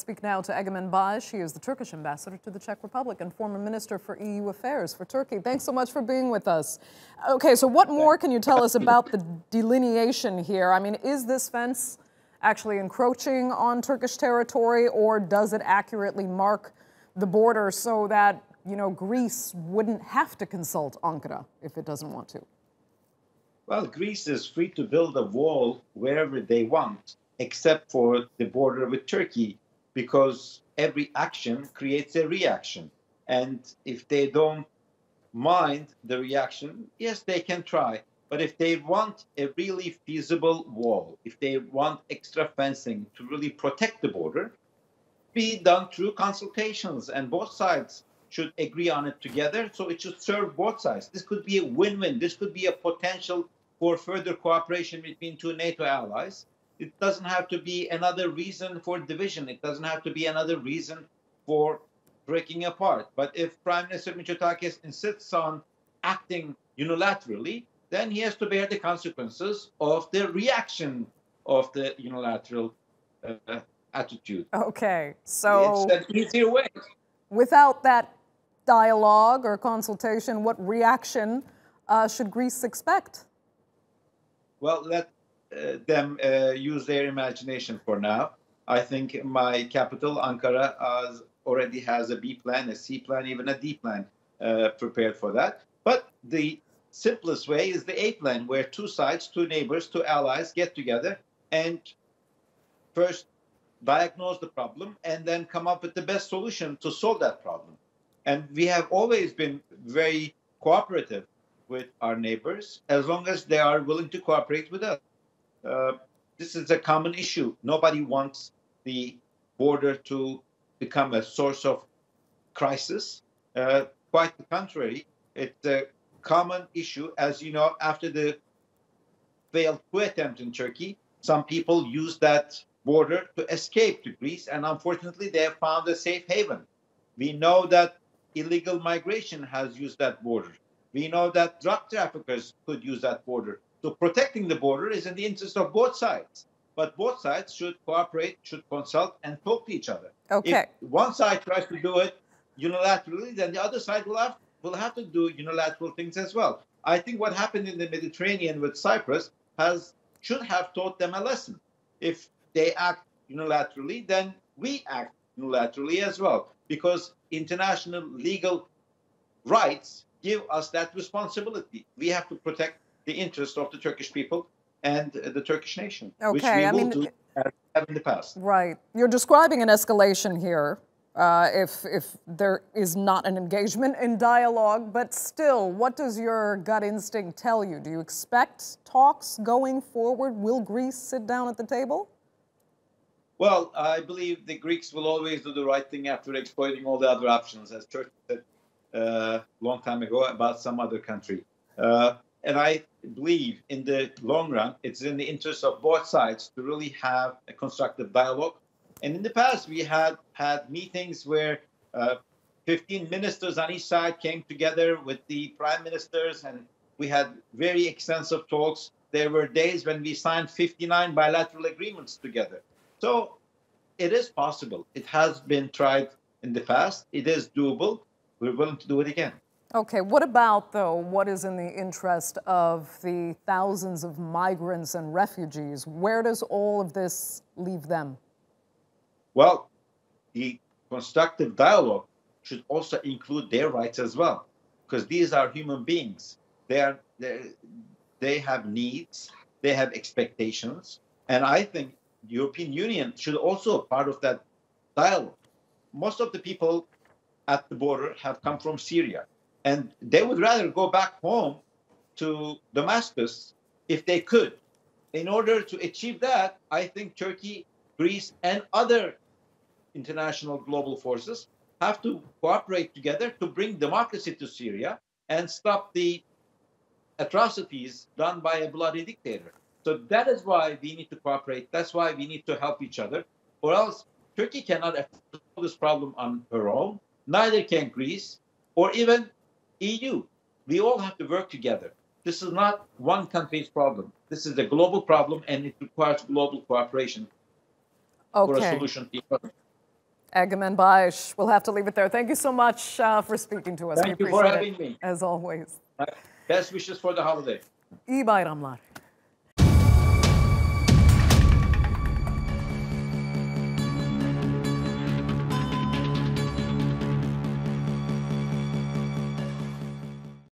speak now to Egemen Bağış. He is the Turkish ambassador to the Czech Republic and former minister for EU affairs for Turkey. Thanks so much for being with us. Okay, so what more can you tell us about the delineation here? I mean, is this fence actually encroaching on Turkish territory, or does it accurately mark the border so that, you know, Greece wouldn't have to consult Ankara if it doesn't want to? Well, Greece is free to build a wall wherever they want, except for the border with Turkey, because every action creates a reaction. And if they don't mind the reaction, yes, they can try. But if they want a really feasible wall, if they want extra fencing to really protect the border, be done through consultations, and both sides should agree on it together. So it should serve both sides. This could be a win-win. This could be a potential for further cooperation between two NATO allies. It doesn't have to be another reason for division. It doesn't have to be another reason for breaking apart. But if Prime Minister Mitsotakis insists on acting unilaterally, then he has to bear the consequences of the reaction of the unilateral attitude. Okay, so it's an easier way. Without that dialogue or consultation, what reaction should Greece expect? Well, let them use their imagination for now. I think my capital, Ankara, already has a B plan, a C plan, even a D plan prepared for that. But the simplest way is the A plan, where two sides, two neighbors, two allies get together and first diagnose the problem and then come up with the best solution to solve that problem. And we have always been very cooperative with our neighbors, as long as they are willing to cooperate with us. This is a common issue. Nobody wants the border to become a source of crisis. Quite the contrary. It's a common issue. As you know, after the failed coup attempt in Turkey, some people used that border to escape to Greece, and unfortunately they have found a safe haven. We know that illegal migration has used that border. We know that drug traffickers could use that border. So protecting the border is in the interest of both sides. But both sides should cooperate, should consult, and talk to each other. Okay. If one side tries to do it unilaterally, then the other side will have to do unilateral things as well. I think what happened in the Mediterranean with Cyprus should have taught them a lesson. If they act unilaterally, then we act unilaterally as well, because international legal rights give us that responsibility. We have to protect the interests of the Turkish people and the Turkish nation, which we will do as we have in the past. Right. You're describing an escalation here if there is not an engagement in dialogue, but still, what does your gut instinct tell you? Do you expect talks going forward? Will Greece sit down at the table? Well, I believe the Greeks will always do the right thing after exploiting all the other options, as Turkey said a long time ago about some other country. And I believe in the long run, it's in the interest of both sides to really have a constructive dialogue. And in the past, we had meetings where 15 ministers on each side came together with the prime ministers, and we had very extensive talks. There were days when we signed 59 bilateral agreements together. So it is possible. It has been tried in the past. It is doable. We're willing to do it again. Okay, what about, though, what is in the interest of the thousands of migrants and refugees? Where does all of this leave them? Well, the constructive dialogue should also include their rights as well, because these are human beings. They have needs, they have expectations, and I think the European Union should also be part of that dialogue. Most of the people at the border have come from Syria, and they would rather go back home to Damascus if they could. In order to achieve that, I think Turkey, Greece, and other international global forces have to cooperate together to bring democracy to Syria and stop the atrocities done by a bloody dictator. So that is why we need to cooperate. That's why we need to help each other, or else Turkey cannot solve this problem on her own. Neither can Greece or even EU. We all have to work together. This is not one country's problem. This is a global problem, and it requires global cooperation for a solution to the problem. Egemen Bağış. We'll have to leave it there. Thank you so much for speaking to us. Thank you for having me. As always. Best wishes for the holiday. İyi bayramlar.